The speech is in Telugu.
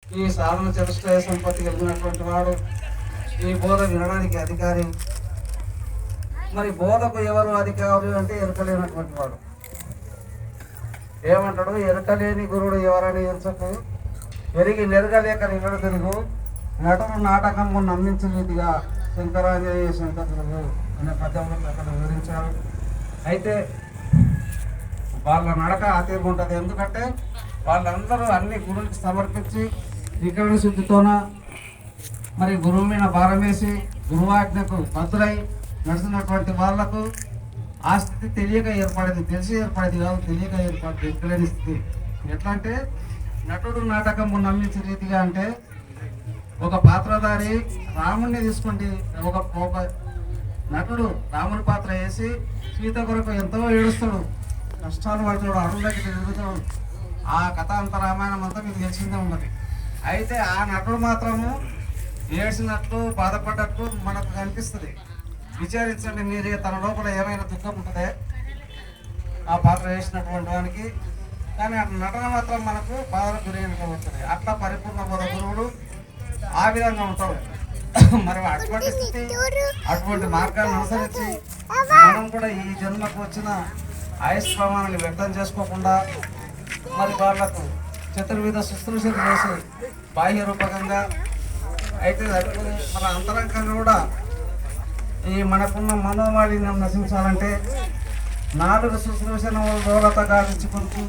ఈ సాధన చతుష్టయ సంపత్తి కలిగినటువంటి వాడు, ఈ బోధ వినడానికి అధికారి. మరి బోధకు ఎవరు అధికారి అంటే ఎరకలేనటువంటి వాడు. ఏమంటాడు? ఎరకలేని గురుడు ఎవరని ఎంచకు, ఎరిగి నెరగలేక నిలడు తిరుగు, నటుడు నాటకము నమ్మించే రీతిగా శంకరాంజనేయ శంకరులు అనే పద్యంలో అక్కడ వివరించారు. అయితే వాళ్ళ నడక అతీతంగా ఉంటుంది. ఎందుకంటే వాళ్ళందరూ అన్ని గురువుకి సమర్పించి వికరణ శుద్ధితోన మరి గురువు మీద భారం వేసి గురువాజ్ఞకు భద్రై నడుస్తున్నటువంటి వాళ్లకు ఆ స్థితి తెలియక ఏర్పడేది, తెలిసి ఏర్పడేది కాదు, తెలియక ఏర్పడేది ఎక్కలేని స్థితి. ఎట్లా అంటే నటుడు నాటకము నమ్మించే రీతిగా అంటే ఒక పాత్రధారి రాముడిని తీసుకుంటే ఒక నటుడు రాముని పాత్ర వేసి సీత కొరకు ఎంతో ఏడుస్తాడు, కష్టాలు పడుతాడు, అడుగులకి తిరుగుతాడు. ఆ కథ అంత రామాయణం అంతా మీకు తెలిసిందే ఉన్నది. అయితే ఆ నటుడు మాత్రము ఏడ్చినట్లు బాధపడ్డట్లు మనకు కనిపిస్తుంది. విచారించండి మీరే, తన లోపల ఏమైనా దుఃఖం ఉంటుందే ఆ పాత్ర వేసినటువంటి వానికి. కానీ ఆ నటన మాత్రం మనకు బాధకు గురైనట్టు ఉంటుంది. అట్లా పరిపూర్ణ బోధ గురువుడు ఆ విధంగా ఉంటాడు. మరి అటువంటి స్థితి, అటువంటి మార్గాలను అనుసరించి మనం కూడా ఈ జన్మకు వచ్చిన ఆయుష్ ప్రమాణాన్ని వ్యక్తం చేసుకోకుండా మరి వాళ్ళకు చతుర్విధ శుశ్రూషలు చేసి బాహ్య రూపకంగా అయితే మన అంతరంగంగా కూడా ఈ మనకున్న మనోమాలిన్యం నశించాలంటే 4 శుశ్రూషణ దూరత గావించుకుంటూ